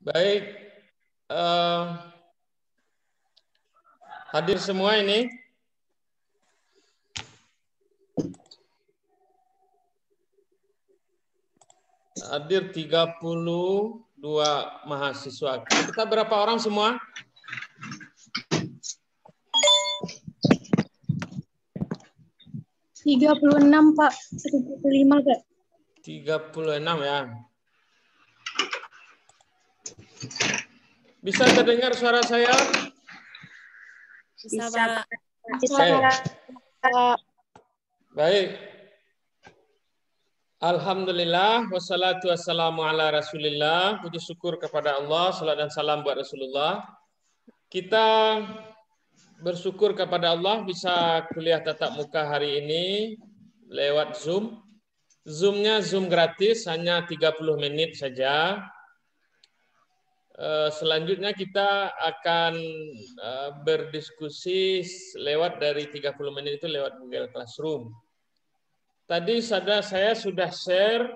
Baik, hadir semua ini. Hadir 32 mahasiswa. Kita berapa orang semua? enam Pak. 35 Pak. 36 ya. Bisa terdengar suara saya? Bisa Pak. Baik. Alhamdulillah, wassalatu wassalamu ala rasulillah. Puji syukur kepada Allah, salat dan salam buat Rasulullah. Kita bersyukur kepada Allah bisa kuliah tatap muka hari ini lewat Zoom. Zoom-nya Zoom gratis, hanya 30 menit saja. Selanjutnya kita akan berdiskusi lewat dari 30 menit itu lewat Google Classroom. Tadi saya sudah share,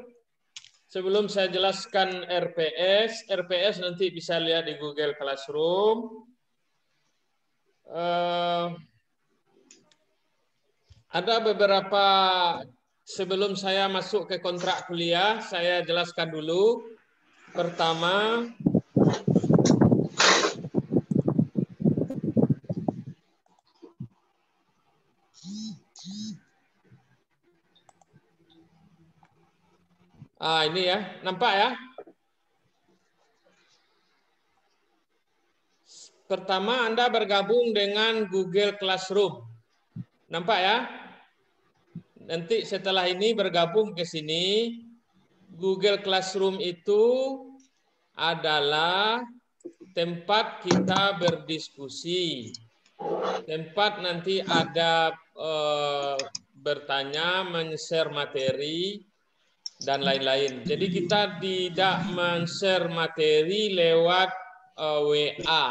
sebelum saya jelaskan RPS nanti bisa lihat di Google Classroom. Ada beberapa, sebelum saya masuk ke kontrak kuliah, saya jelaskan dulu. Pertama, ini ya, nampak ya? Pertama, Anda bergabung dengan Google Classroom. Nampak ya? Nanti setelah ini bergabung ke sini. Google Classroom itu adalah tempat kita berdiskusi. Tempat nanti ada bertanya, men-share materi, dan lain-lain. Jadi kita tidak men-share materi lewat WA.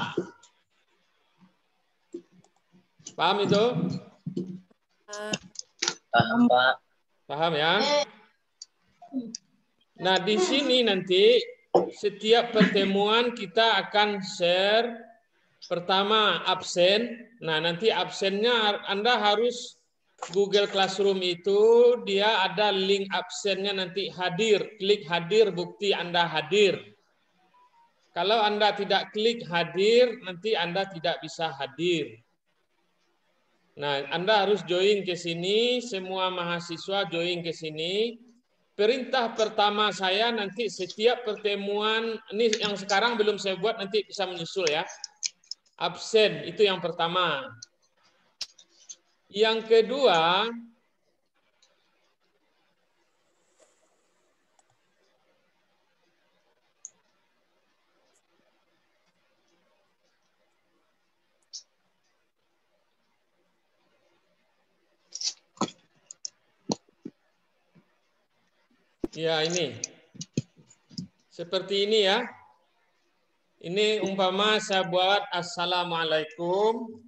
Paham itu? Paham, Pak. Paham ya? Nah, di sini nanti setiap pertemuan kita akan share pertama absen. Nah, nanti absennya Anda harus Google Classroom itu dia ada link absennya nanti hadir. Klik hadir, bukti Anda hadir. Kalau Anda tidak klik hadir, nanti Anda tidak bisa hadir. Nah, Anda harus join ke sini, semua mahasiswa join ke sini. Perintah pertama saya nanti setiap pertemuan, ini yang sekarang belum saya buat, nanti bisa menyusul ya. Absen, itu yang pertama. Yang kedua, ya ini. Seperti ini ya. Ini umpama saya buat Assalamualaikum.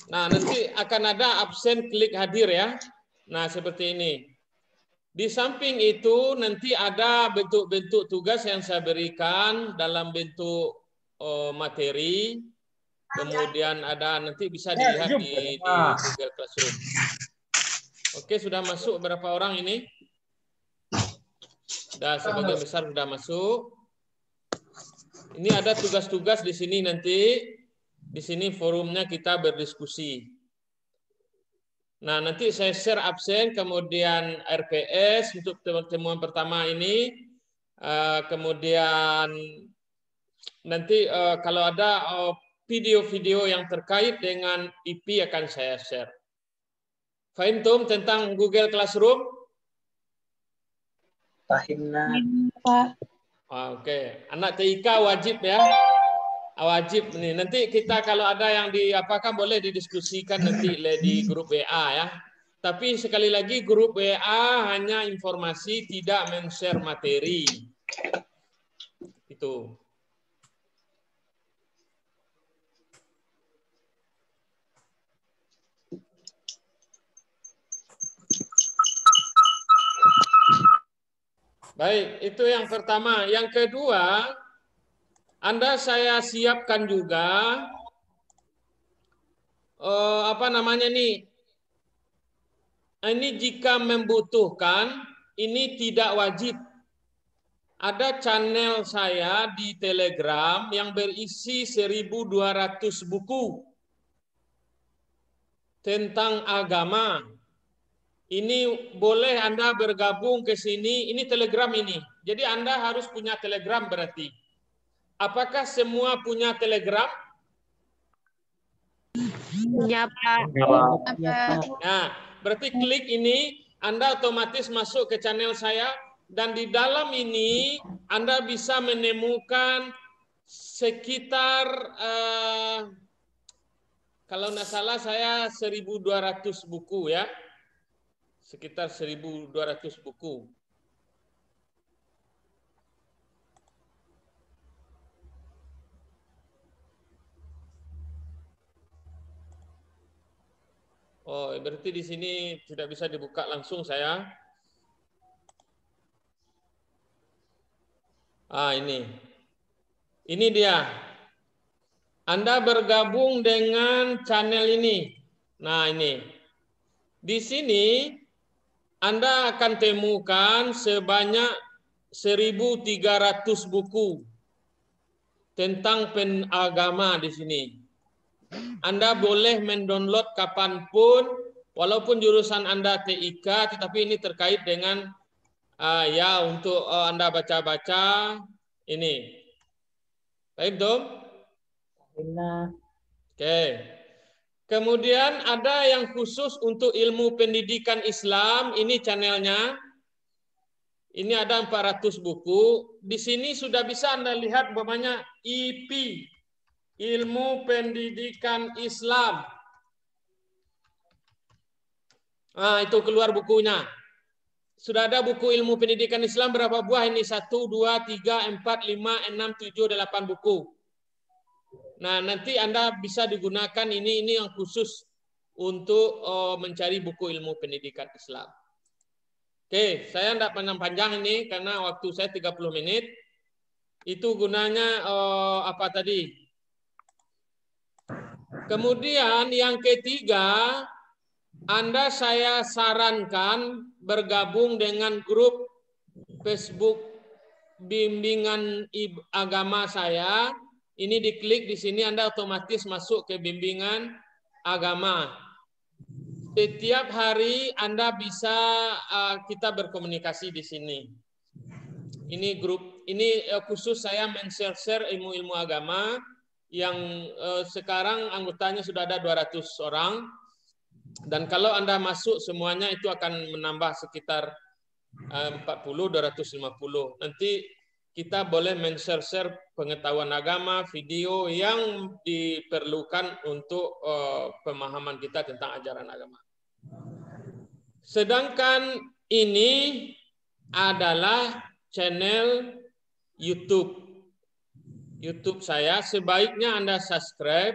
Nah, nanti akan ada absen klik hadir ya. Nah, seperti ini. Di samping itu nanti ada bentuk-bentuk tugas yang saya berikan dalam bentuk materi. Kemudian ada nanti bisa dilihat di Google Classroom. Oke, sudah masuk berapa orang ini? Sudah sebagian besar sudah masuk. Ini ada tugas-tugas di sini nanti. Di sini forumnya kita berdiskusi. Nah, nanti saya share absen, kemudian RPS untuk pertemuan pertama ini. Kemudian nanti kalau ada video-video yang terkait dengan IP akan saya share. Fahim Tum tentang Google Classroom? Fahimna. Oke, anak TIK wajib ya. Wajib nih. Nanti kita kalau ada yang diapakan boleh didiskusikan nanti di grup WA ya. Tapi sekali lagi grup WA hanya informasi, tidak men-share materi. Itu. Baik, itu yang pertama. Yang kedua, Anda saya siapkan juga apa namanya nih? Ini jika membutuhkan, ini tidak wajib. Ada channel saya di Telegram yang berisi 1.200 buku tentang agama. Ini boleh Anda bergabung ke sini. Ini Telegram ini. Jadi Anda harus punya Telegram berarti. Apakah semua punya Telegram? Ya, Pak. Nah, berarti klik ini, Anda otomatis masuk ke channel saya, dan di dalam ini Anda bisa menemukan sekitar, kalau nggak salah saya 1.200 buku ya, sekitar 1.200 buku. Oh, berarti di sini tidak bisa dibuka langsung saya. Ini. Ini dia. Anda bergabung dengan channel ini. Nah, ini. Di sini Anda akan temukan sebanyak 1.300 buku tentang agama di sini. Anda boleh mendownload kapanpun, walaupun jurusan Anda TIK, tetapi ini terkait dengan ya untuk Anda baca-baca ini. Baik, Dom? Oke. Kemudian ada yang khusus untuk ilmu pendidikan Islam, ini channelnya. Ini ada 400 buku. Di sini sudah bisa Anda lihat umpamanya IP, ilmu pendidikan Islam. Nah, itu keluar bukunya. Sudah ada buku ilmu pendidikan Islam berapa buah ini? 1, 2, 3, 4, 5, 6, 7, 8 buku. Nah, nanti Anda bisa digunakan ini yang khusus untuk mencari buku ilmu pendidikan Islam. Oke, saya tidak panjang-panjang ini karena waktu saya 30 menit. Itu gunanya apa tadi? Kemudian yang ketiga, Anda saya sarankan bergabung dengan grup Facebook bimbingan agama saya. Ini diklik di sini, Anda otomatis masuk ke bimbingan agama. Setiap hari Anda bisa kita berkomunikasi di sini. Ini grup, ini khusus saya men-share ilmu-ilmu agama yang sekarang anggotanya sudah ada 200 orang. Dan kalau Anda masuk semuanya itu akan menambah sekitar 40, 250. Nanti kita boleh men-share pengetahuan agama, video yang diperlukan untuk pemahaman kita tentang ajaran agama. Sedangkan ini adalah channel YouTube. YouTube saya, sebaiknya Anda subscribe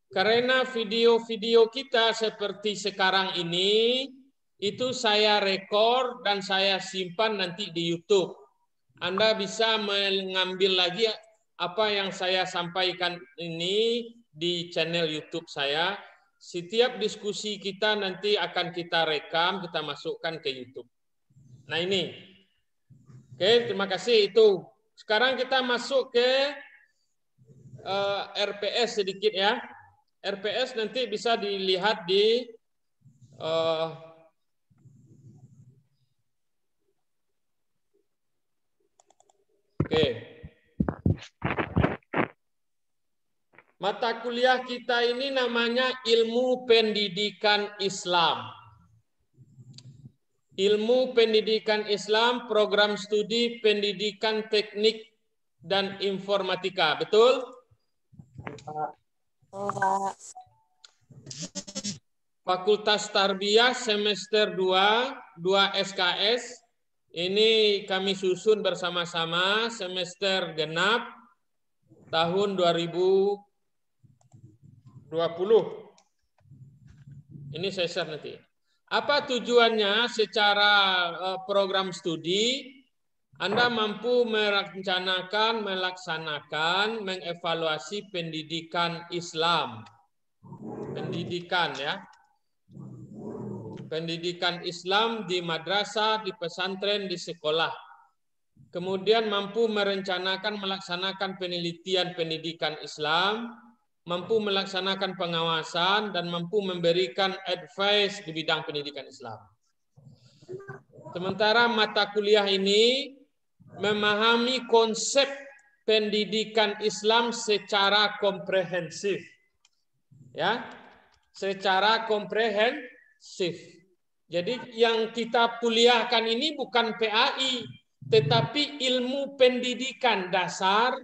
karena video-video kita seperti sekarang ini itu saya rekor dan saya simpan nanti di YouTube. Anda bisa mengambil lagi apa yang saya sampaikan ini di channel YouTube saya. Setiap diskusi kita nanti akan kita rekam, kita masukkan ke YouTube. Nah ini. Oke, terima kasih itu. Sekarang kita masuk ke RPS sedikit ya. RPS nanti bisa dilihat di oke. Mata kuliah kita ini namanya Ilmu Pendidikan Islam. Ilmu Pendidikan Islam, program studi pendidikan teknik dan informatika. Betul? Fakultas Tarbiyah semester 2 SKS. Ini kami susun bersama-sama semester genap tahun 2020. Ini saya share nanti. Apa tujuannya secara program studi? Anda mampu merencanakan, melaksanakan, mengevaluasi pendidikan Islam. Pendidikan ya. Pendidikan Islam di madrasah, di pesantren, di sekolah. Kemudian mampu merencanakan, melaksanakan penelitian pendidikan Islam, mampu melaksanakan pengawasan, dan mampu memberikan advice di bidang pendidikan Islam. Sementara mata kuliah ini memahami konsep pendidikan Islam secara komprehensif. Ya, secara komprehensif. Jadi yang kita kuliahkan ini bukan PAI, tetapi ilmu pendidikan dasar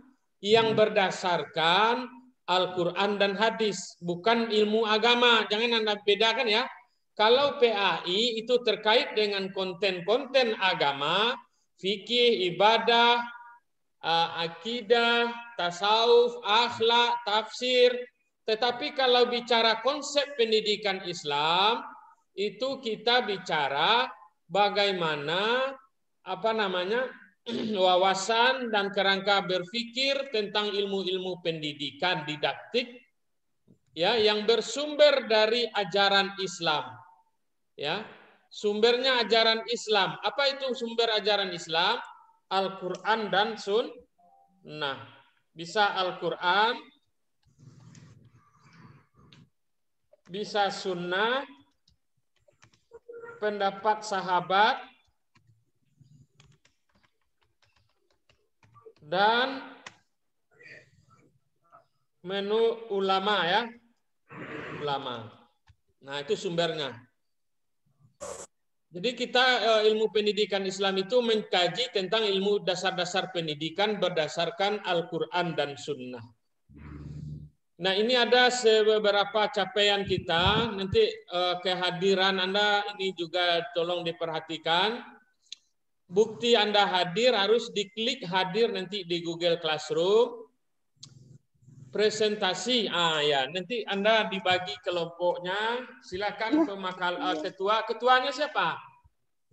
yang berdasarkan Al-Quran dan hadis, bukan ilmu agama. Jangan Anda bedakan ya. Kalau PAI itu terkait dengan konten-konten agama, fikih, ibadah, akidah, tasawuf, akhlak, tafsir. Tetapi kalau bicara konsep pendidikan Islam, itu kita bicara bagaimana wawasan dan kerangka berpikir tentang ilmu-ilmu pendidikan didaktik ya yang bersumber dari ajaran Islam. Ya. Sumbernya ajaran Islam. Apa itu sumber ajaran Islam? Al-Quran dan Sunnah. Bisa Al-Quran, bisa Sunnah, pendapat sahabat, dan menu ulama ya. Ulama. Nah, itu sumbernya. Jadi kita ilmu pendidikan Islam itu mengkaji tentang ilmu dasar-dasar pendidikan berdasarkan Al-Quran dan Sunnah. Nah ini ada beberapa capaian kita, nanti kehadiran Anda ini juga tolong diperhatikan. Bukti Anda hadir harus diklik hadir nanti di Google Classroom. Presentasi, ya nanti Anda dibagi kelompoknya. Silakan ketuanya siapa?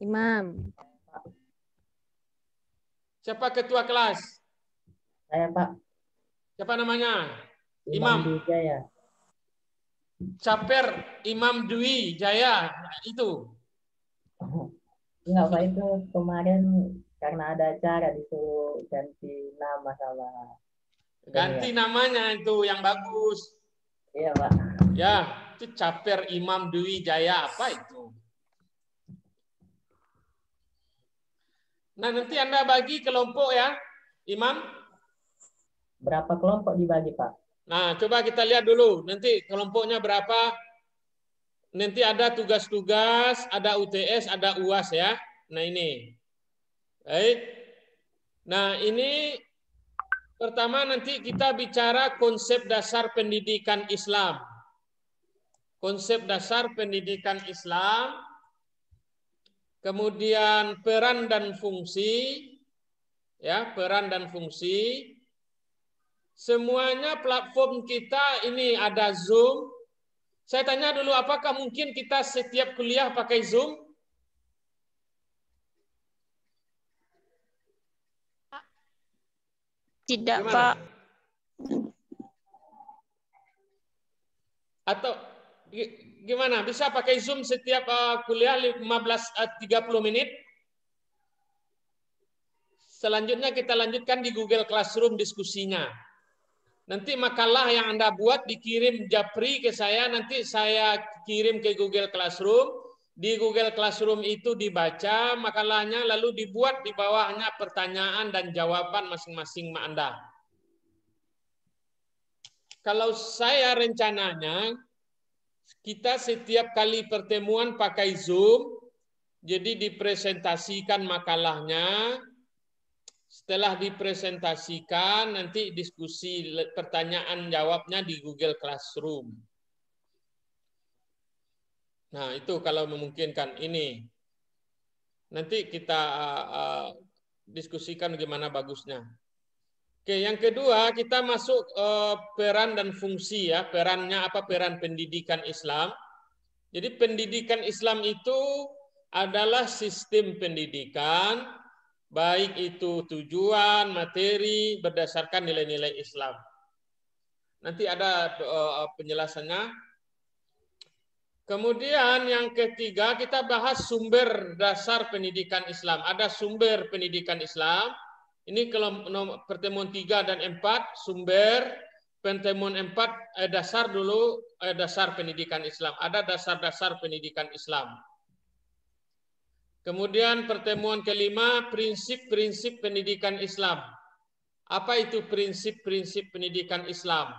Imam. Siapa ketua kelas? Saya, Pak. Siapa namanya? Imam Dwi Jaya. Caper Imam Dwi Jaya itu. Enggak, Pak, itu kemarin karena ada acara disuruh ganti nama sama. Ganti namanya itu yang bagus. Iya, Pak. Ya, itu Caper Imam Dwi Jaya apa itu? Nah, nanti Anda bagi kelompok ya, Imam. Berapa kelompok dibagi, Pak? Nah, coba kita lihat dulu. Nanti kelompoknya berapa? Nanti ada tugas-tugas, ada UTS, ada UAS ya. Nah, ini. Baik. Nah, ini pertama nanti kita bicara konsep dasar pendidikan Islam. Konsep dasar pendidikan Islam. Kemudian peran dan fungsi. Ya, peran dan fungsi. Semuanya platform kita ini ada Zoom. Saya tanya dulu, apakah mungkin kita setiap kuliah pakai Zoom? Tidak, Gimana? Pak. Atau gimana? Bisa pakai Zoom setiap kuliah 30 menit? Selanjutnya kita lanjutkan di Google Classroom diskusinya. Nanti makalah yang Anda buat dikirim japri ke saya, nanti saya kirim ke Google Classroom. Di Google Classroom itu dibaca makalahnya, lalu dibuat di bawahnya pertanyaan dan jawaban masing-masing Anda. Kalau saya rencananya, kita setiap kali pertemuan pakai Zoom, jadi dipresentasikan makalahnya. Setelah dipresentasikan, nanti diskusi pertanyaan jawabnya di Google Classroom. Nah, itu kalau memungkinkan ini. Nanti kita diskusikan gimana bagusnya. Oke, yang kedua kita masuk peran dan fungsi ya. Perannya apa? Peran pendidikan Islam. Jadi pendidikan Islam itu adalah sistem pendidikan baik itu tujuan, materi, berdasarkan nilai-nilai Islam. Nanti ada penjelasannya. Kemudian yang ketiga kita bahas sumber dasar pendidikan Islam. Ada sumber pendidikan Islam. Ini kalau pertemuan 3 dan 4 sumber, pertemuan 4 dasar dulu, dasar pendidikan Islam. Ada dasar-dasar pendidikan Islam. Kemudian pertemuan kelima, prinsip-prinsip pendidikan Islam. Apa itu prinsip-prinsip pendidikan Islam?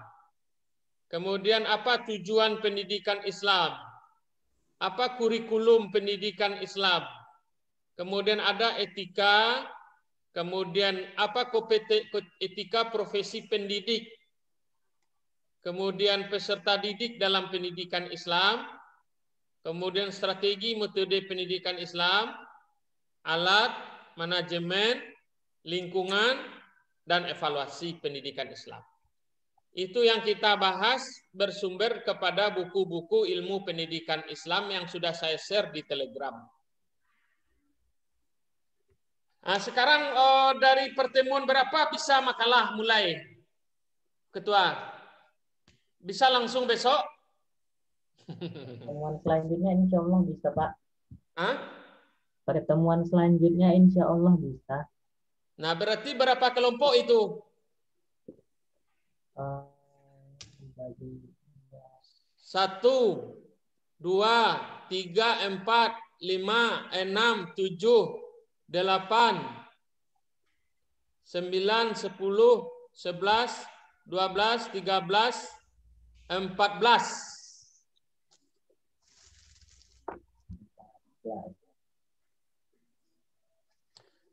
Kemudian apa tujuan pendidikan Islam? Apa kurikulum pendidikan Islam? Kemudian ada etika, kemudian apa etika profesi pendidik, kemudian peserta didik dalam pendidikan Islam, kemudian strategi metode pendidikan Islam, alat, manajemen, lingkungan, dan evaluasi pendidikan Islam. Itu yang kita bahas bersumber kepada buku-buku ilmu pendidikan Islam yang sudah saya share di Telegram. Nah, sekarang dari pertemuan berapa bisa makalah mulai? Ketua, bisa langsung besok? Pertemuan selanjutnya insya Allah bisa, Pak. Hah? Pertemuan selanjutnya insya Allah bisa. Nah, berarti berapa kelompok itu? 1, 2, 3, 4, 5, 6, 7, 8, 9, 10, 11, 12, 13, 14.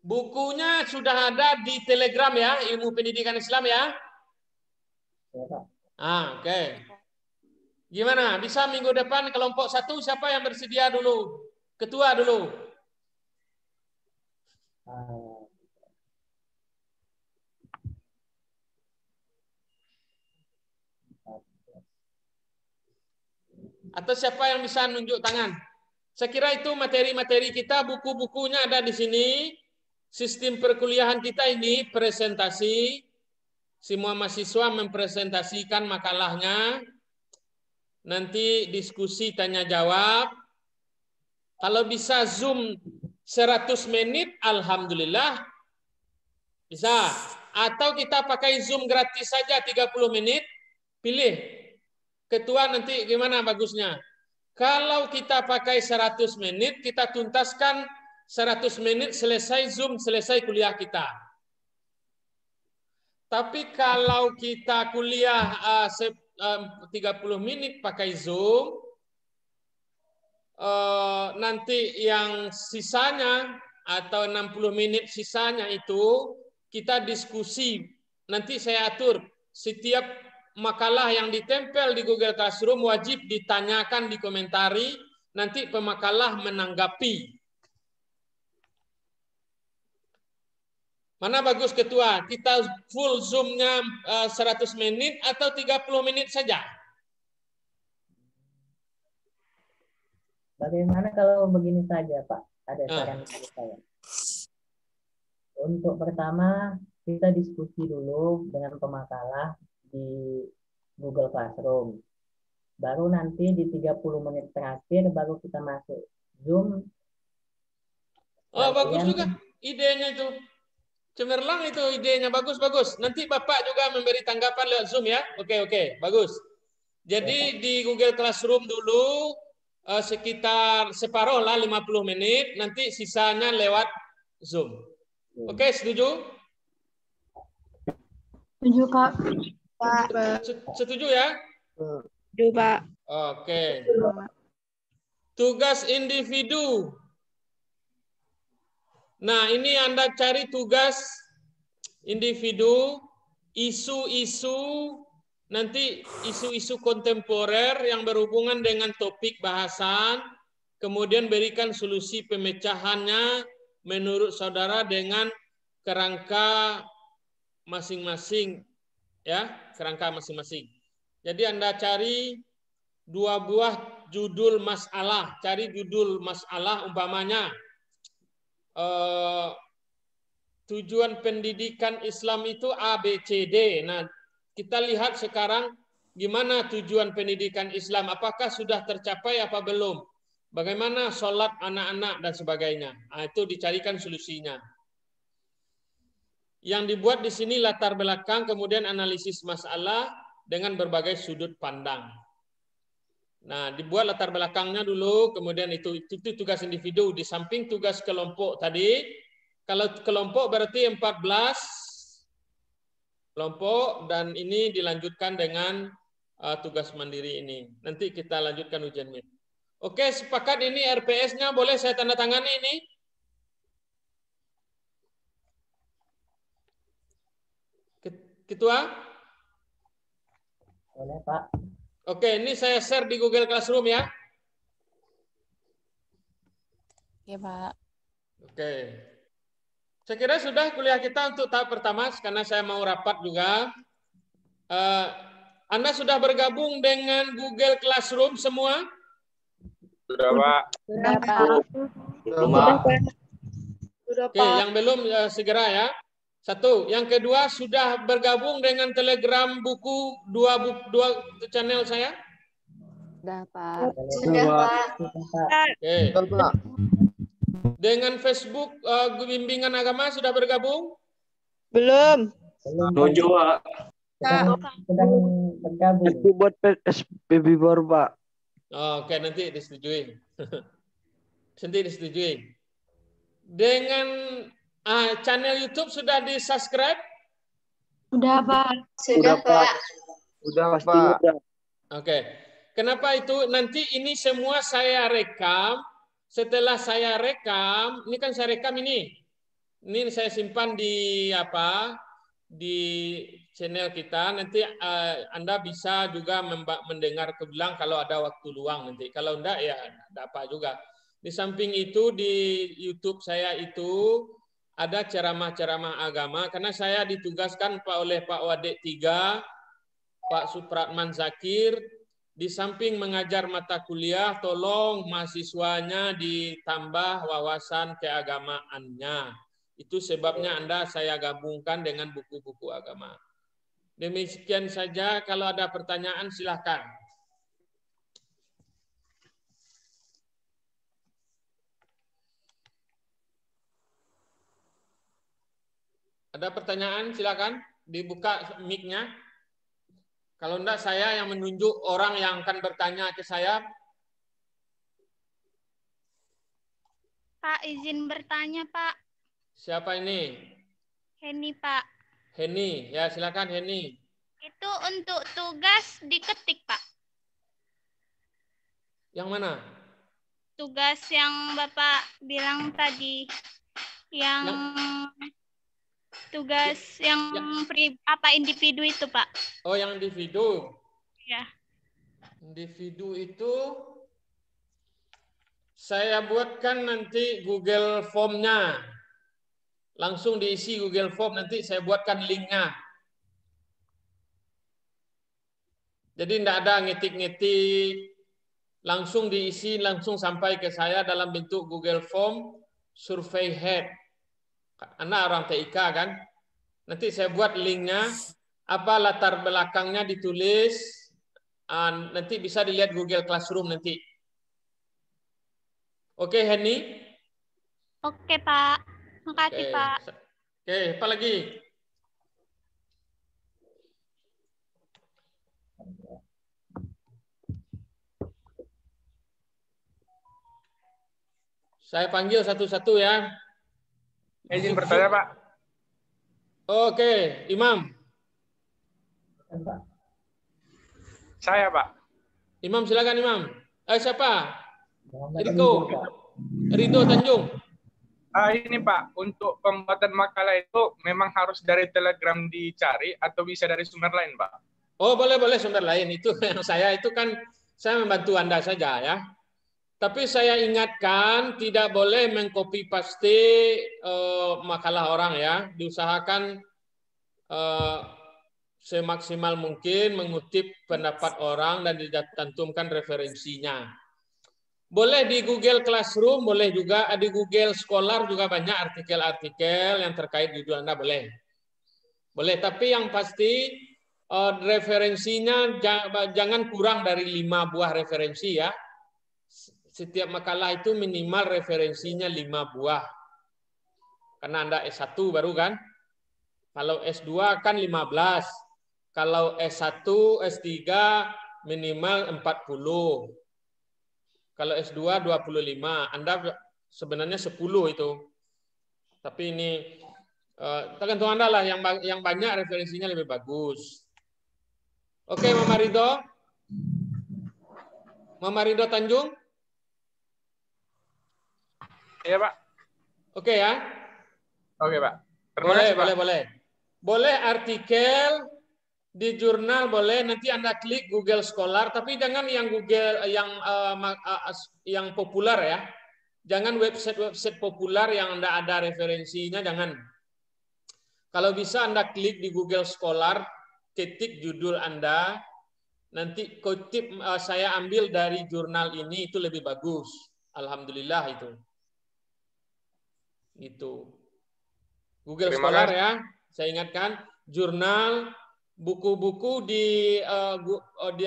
Bukunya sudah ada di Telegram ya, ilmu pendidikan Islam ya. Oke. Gimana? Bisa minggu depan kelompok 1 siapa yang bersedia dulu? Ketua dulu. Atau siapa yang bisa nunjuk tangan? Saya kira itu materi-materi kita, buku-bukunya ada di sini. Sistem perkuliahan kita ini presentasi. Semua mahasiswa mempresentasikan makalahnya. Nanti diskusi tanya jawab. Kalau bisa Zoom 100 menit, alhamdulillah. Bisa. Atau kita pakai Zoom gratis saja 30 menit. Pilih. Ketua nanti gimana bagusnya? Kalau kita pakai 100 menit, kita tuntaskan 100 menit selesai Zoom, selesai kuliah kita. Tapi kalau kita kuliah 30 menit pakai Zoom, nanti yang sisanya atau 60 menit sisanya itu kita diskusi. Nanti saya atur setiap makalah yang ditempel di Google Classroom wajib ditanyakan, dikomentari, nanti pemakalah menanggapi. Mana bagus Ketua? Kita full Zoom-nya 100 menit atau 30 menit saja? Bagaimana kalau begini saja, Pak? Ada saran dari saya. Untuk pertama, kita diskusi dulu dengan pemakalah di Google Classroom. Baru nanti di 30 menit terakhir baru kita masuk Zoom. Oh, bagus juga idenya itu. Cemerlang itu idenya, bagus-bagus. Nanti Bapak juga memberi tanggapan lewat Zoom ya. Oke, bagus. Jadi di Google Classroom dulu sekitar separuh lah 50 menit, nanti sisanya lewat Zoom. Oke, setuju? Setuju, Kak. Setuju ya? Setuju, Pak. Oke. Tugas individu. Nah, ini Anda cari tugas individu, isu-isu, nanti isu-isu kontemporer yang berhubungan dengan topik bahasan, kemudian berikan solusi pemecahannya menurut saudara dengan kerangka masing-masing, ya, kerangka masing-masing. Jadi Anda cari 2 buah judul masalah, cari judul masalah umpamanya tujuan pendidikan Islam itu A, B, C, D. Nah, kita lihat sekarang gimana tujuan pendidikan Islam. Apakah sudah tercapai apa belum? Bagaimana sholat anak-anak dan sebagainya. Nah, itu dicarikan solusinya. Yang dibuat di sini latar belakang, kemudian analisis masalah dengan berbagai sudut pandang. Nah, dibuat latar belakangnya dulu, kemudian itu tugas individu. Di samping tugas kelompok tadi, kalau kelompok berarti 14 kelompok, dan ini dilanjutkan dengan tugas mandiri ini. Nanti kita lanjutkan ujiannya. Oke, sepakat ini RPS-nya boleh saya tanda tangani ini? Ketua? Boleh, Pak. Oke, ini saya share di Google Classroom ya. Oke, Pak. Oke. Saya kira sudah kuliah kita untuk tahap pertama, karena saya mau rapat juga. Anda sudah bergabung dengan Google Classroom semua? Sudah, Pak. Sudah, Pak. Sudah, Pak. Sudah, Oke, yang belum segera ya. Satu. Yang kedua, sudah bergabung dengan Telegram buku dua channel saya? Sudah, Pak. Sudah, Pak. Oke. Dengan Facebook bimbingan agama sudah bergabung? Belum. Tujuh, Pak. Sedang bergabung. Buat PSBB baru, Pak. Oke, nanti disetujui. Nanti disetujui. Dengan channel YouTube sudah di-subscribe? Sudah, Pak. Sudah, Pak. Sudah, Pak. Oke. Kenapa itu? Nanti ini semua saya rekam. Setelah saya rekam, ini kan saya rekam ini. Ini saya simpan di di channel kita. Nanti Anda bisa juga mendengar keulang kalau ada waktu luang nanti. Kalau enggak ya enggak apa juga. Di samping itu di YouTube saya itu ada ceramah-ceramah agama, karena saya ditugaskan oleh Pak Wadik 3, Pak Supratman Zakir, di samping mengajar mata kuliah, tolong mahasiswanya ditambah wawasan keagamaannya. Itu sebabnya saya gabungkan dengan buku-buku agama. Demikian saja, kalau ada pertanyaan silahkan. Ada pertanyaan silakan, dibuka mic-nya. Kalau enggak saya yang menunjuk orang yang akan bertanya ke saya. Pak, izin bertanya, Pak. Siapa ini? Heni, Pak. Heni, ya silakan Heni. Itu untuk tugas diketik, Pak. Yang mana? Tugas yang Bapak bilang tadi. Yang tugas yang individu itu, Pak. Oh, yang individu. Ya. Individu itu saya buatkan nanti Google Form-nya. Langsung diisi Google Form, nanti saya buatkan link-nya. Jadi tidak ada ngetik-ngetik, langsung diisi, langsung sampai ke saya dalam bentuk Google Form, survey head. Anda orang TIK kan? Nanti saya buat link-nya, apa latar belakangnya ditulis, nanti bisa dilihat Google Classroom nanti. Oke, Heni? Oke, Pak. Makasih, Pak. Oke, apa lagi? Saya panggil satu-satu ya. Izin bertanya, Pak. Oke, Imam. Saya, Pak. Imam silakan Imam. Siapa? Ridho Tanjung. Ini Pak, untuk pembuatan makalah itu memang harus dari Telegram dicari atau bisa dari sumber lain, Pak? Oh, boleh sumber lain. Itu yang saya itu kan saya membantu Anda saja ya. Tapi saya ingatkan tidak boleh mengcopy paste makalah orang ya. Diusahakan semaksimal mungkin mengutip pendapat orang dan dicantumkan referensinya. Boleh di Google Classroom, boleh juga di Google Scholar juga banyak artikel-artikel yang terkait judul Anda boleh. Boleh, tapi yang pasti referensinya jangan kurang dari 5 buah referensi ya. Setiap makalah itu minimal referensinya 5 buah. Karena Anda S1 baru kan. Kalau S2 kan 15. Kalau S1, S3 minimal 40. Kalau S2 25, Anda sebenarnya 10 itu. Tapi ini tergantung Anda lah, yang banyak referensinya lebih bagus. Oke, Mama Ridho. Mama Ridho Tanjung? Iya, Pak. Oke ya? Oke, Pak. Terima kasih, Pak. Boleh. Boleh artikel di jurnal boleh, nanti Anda klik Google Scholar, tapi jangan yang Google yang populer ya. Jangan website populer yang Anda ada referensinya, jangan. Kalau bisa Anda klik di Google Scholar, ketik judul Anda, nanti kutip saya ambil dari jurnal ini, itu lebih bagus. Alhamdulillah itu. Gitu. Google Scholar ya, saya ingatkan, jurnal, buku-buku di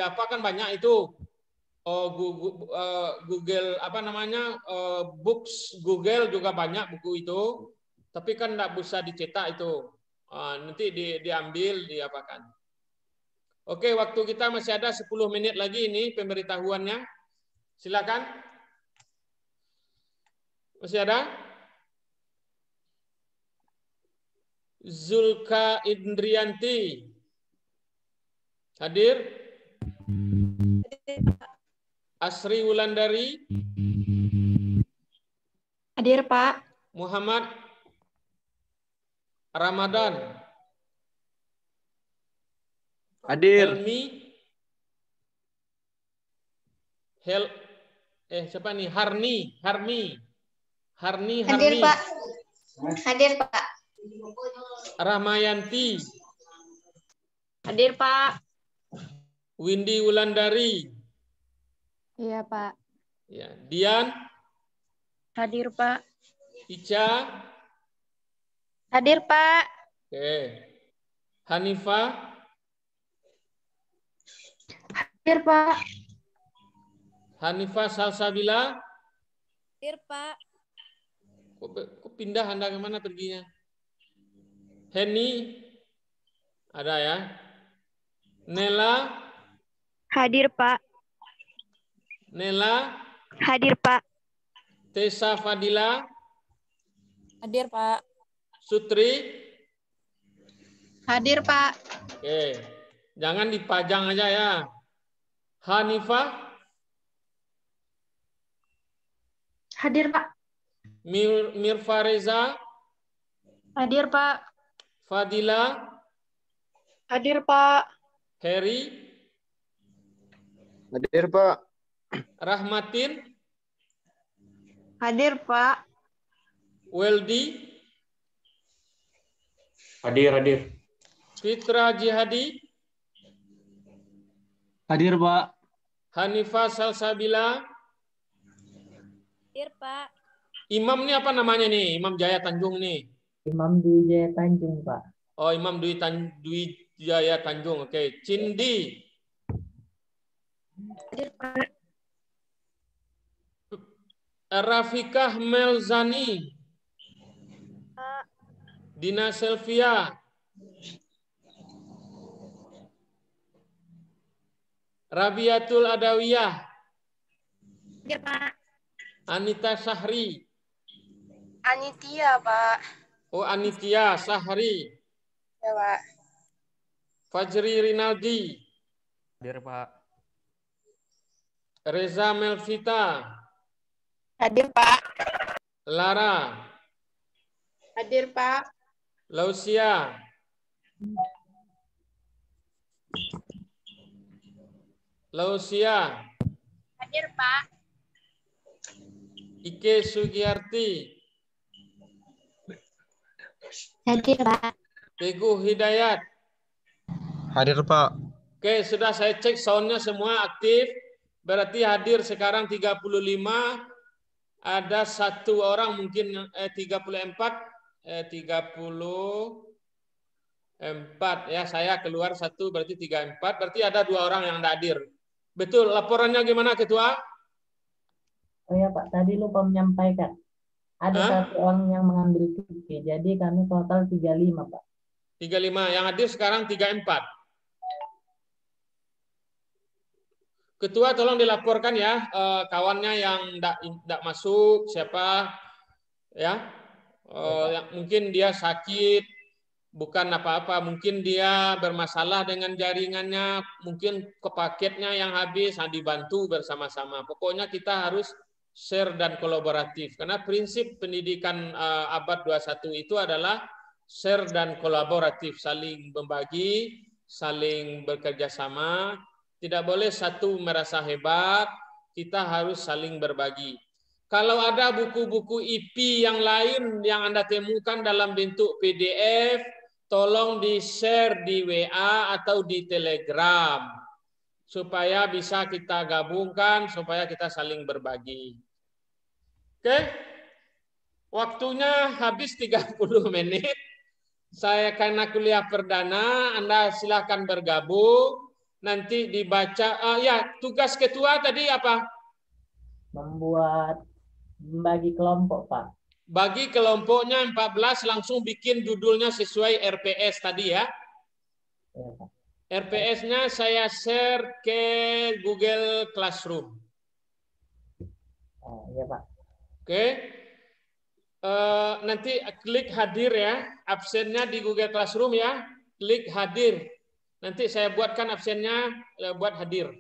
apa kan banyak itu, Google apa namanya, books Google juga banyak buku itu, tapi kan tidak bisa dicetak itu, nanti diambil diapakan. Oke, waktu kita masih ada 10 menit lagi ini pemberitahuannya, silakan. Masih ada? Zulka Indrianti hadir? Asri Wulandari Hadir, Pak. Muhammad Ramadan Hadir. Siapa nih? Harni. Hadir, Pak. Hadir, Pak. Rahmayanti. Hadir, Pak. Windy Wulandari. Iya, Pak. Ya, Dian. Hadir, Pak. Ica. Hadir, Pak. Oke. Hanifah. Hadir, Pak. Hanifah Salsabila. Hadir, Pak. Kok pindah Anda kemana perginya? Heni. Ada ya. Nela. Hadir, Pak. Nela. Hadir, Pak. Tessa Fadila. Hadir, Pak. Sutri. Hadir, Pak. Oke. Jangan dipajang aja ya. Hanifah. Hadir, Pak. Mirfa Reza. Hadir, Pak. Fadila. Hadir, Pak. Heri. Hadir, Pak. Rahmatin. Hadir, Pak. Weldi. Hadir. Fitra Jihadi. Hadir, Pak. Hanifah Salsabila. Hadir, Pak. Imam nih apa namanya nih? Imam Jaya Tanjung nih. Imam Dwi Jaya Tanjung, Pak. Oh, Imam Dwi Jaya Tanjung. Oke. Cindi. Hadir, Pak. Rafikah Melzani. Dina Selvia. Rabiatul Adawiyah. Hadir, Pak. Anita Sahri. Anitia, Pak. Oh, Anitia Sahri. Ya, Pak. Fajri Rinaldi. Hadir, Pak. Reza Melvita. Hadir, Pak. Lara. Hadir, Pak. Lausia. Hadir, Pak. Ike Sugiyarti. Hadir, Pak. Teguh Hidayat. Hadir, Pak. Oke, sudah saya cek soundnya semua aktif. Berarti hadir sekarang 35, ada satu orang mungkin 34, 34 ya, saya keluar satu berarti 34, berarti ada 2 orang yang tidak hadir. Betul, laporannya gimana Ketua? Oh ya Pak, tadi lupa menyampaikan. Ada satu orang yang mengambil cuti, jadi kami total 35 Pak. 35, yang hadir sekarang 34. Ketua tolong dilaporkan ya kawannya yang tidak masuk siapa ya. Yang mungkin dia sakit, bukan apa-apa, mungkin dia bermasalah dengan jaringannya, mungkin ke paketnya yang habis, dibantu bersama-sama. Pokoknya kita harus share dan kolaboratif. Karena prinsip pendidikan abad 21 itu adalah share dan kolaboratif, saling membagi, saling bekerja sama. Tidak boleh satu merasa hebat, kita harus saling berbagi. Kalau ada buku-buku IP yang lain yang Anda temukan dalam bentuk PDF, tolong di-share di WA atau di Telegram, supaya bisa kita gabungkan, supaya kita saling berbagi. Oke? Waktunya habis 30 menit. Saya karena kuliah perdana, Anda silakan bergabung. Nanti dibaca, ya tugas ketua tadi apa? Membagi kelompok Pak. Bagi kelompoknya 14, langsung bikin judulnya sesuai RPS tadi ya. Ya, Pak. RPS-nya saya share ke Google Classroom. Oh, ya Pak. Oke. Nanti klik hadir ya, absennya di Google Classroom ya, klik hadir. Nanti saya buatkan absennya buat hadir.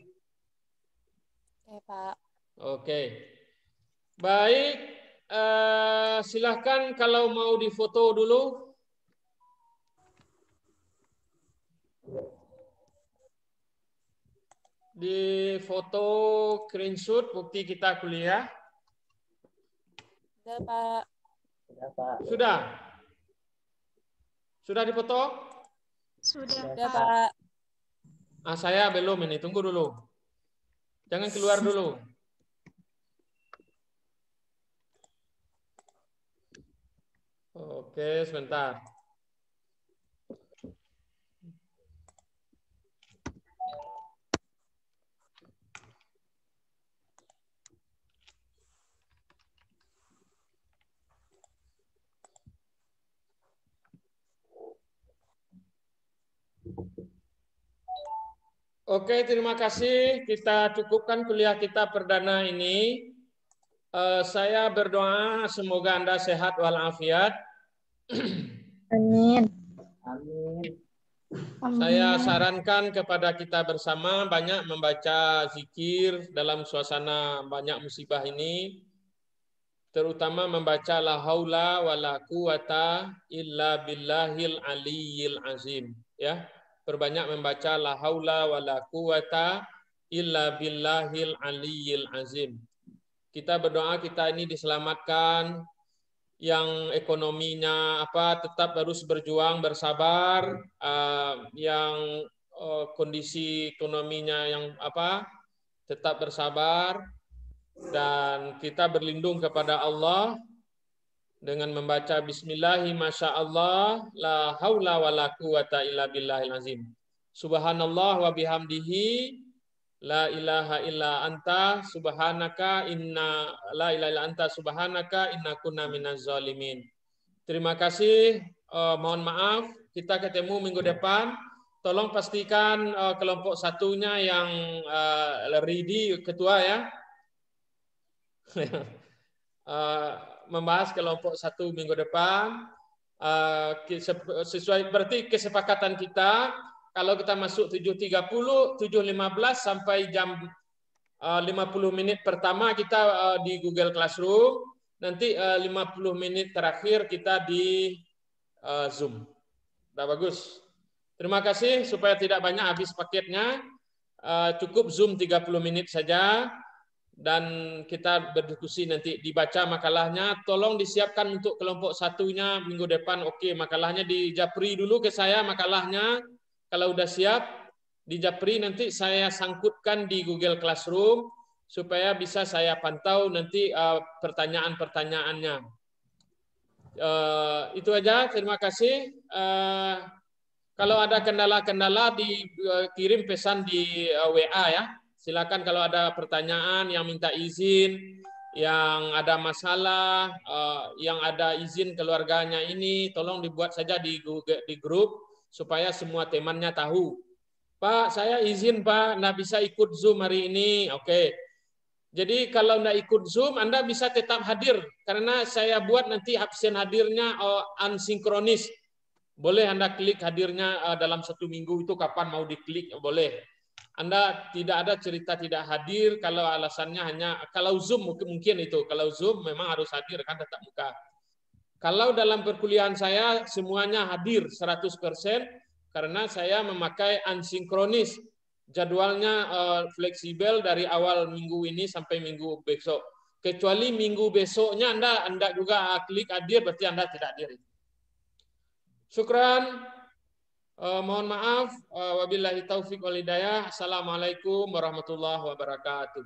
Oke, Pak. Oke. Baik, silahkan kalau mau difoto dulu. Di foto screenshot bukti kita kuliah. Sudah, Pak. Sudah Pak. Sudah? Sudah difoto? Sudah, Pak. Saya belum ini, tunggu dulu. Jangan keluar dulu. Oke, sebentar. Oke, terima kasih. Kita cukupkan kuliah kita perdana ini. Saya berdoa semoga Anda sehat walafiat. Amin. Amin. Saya sarankan kepada kita bersama banyak membaca zikir dalam suasana banyak musibah ini. Terutama membaca la haula wala quwata illa billahil aliyyil azim. Ya. Perbanyak membaca la haula wala quwata illa billahil aliyyil azim. Kita berdoa kita ini diselamatkan, yang ekonominya tetap harus berjuang bersabar, yang kondisi ekonominya yang tetap bersabar, dan kita berlindung kepada Allah dengan membaca bismillahi masyaallah la haula wala quwata illa billahil azim. Subhanallah wa bihamdihi la ilaha illa anta subhanaka inna la ilaha illa anta subhanaka inna kunna minaz zalimin. Terima kasih. Mohon maaf, kita ketemu minggu depan. Tolong pastikan kelompok satunya yang ready ketua ya. Membahas kelompok satu minggu depan. Sesuai berarti kesepakatan kita. Kalau kita masuk 7.30, 7.15 sampai jam 50 menit pertama kita di Google Classroom. Nanti 50 menit terakhir kita di Zoom. Sudah bagus. Terima kasih supaya tidak banyak habis paketnya. Cukup Zoom 30 menit saja. Dan kita berdiskusi nanti dibaca makalahnya. Tolong disiapkan untuk kelompok satunya minggu depan. Oke, makalahnya di japri dulu ke saya makalahnya. Kalau udah siap, di Japri nanti saya sangkutkan di Google Classroom supaya bisa saya pantau nanti pertanyaan-pertanyaannya. Itu aja, terima kasih. Kalau ada kendala-kendala dikirim pesan di WA ya. Silakan kalau ada pertanyaan yang minta izin, yang ada masalah, yang ada izin keluarganya ini, tolong dibuat saja di grup supaya semua temannya tahu. Pak, saya izin Pak, nggak bisa ikut Zoom hari ini. Oke. Jadi kalau nggak ikut Zoom, Anda bisa tetap hadir karena saya buat nanti absen hadirnya unsinkronis. Boleh Anda klik hadirnya dalam 1 minggu itu kapan mau diklik boleh. Anda tidak ada cerita tidak hadir kalau alasannya hanya kalau Zoom mungkin itu. Kalau Zoom memang harus hadir kan tatap muka. Kalau dalam perkuliahan saya semuanya hadir 100% karena saya memakai unsinkronis. Jadwalnya fleksibel dari awal minggu ini sampai minggu besok. Kecuali minggu besoknya Anda juga klik hadir berarti Anda tidak hadir. Syukran. Mohon maaf. Wabillahi taufik wal hidayah. Assalamualaikum warahmatullahi wabarakatuh.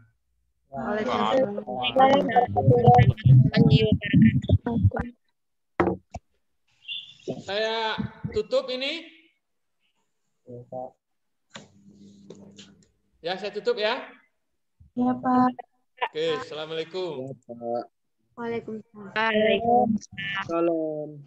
Saya tutup ini. Ya, saya tutup ya. Ya, Pak. Oke, assalamualaikum. Waalaikumsalam. Salam.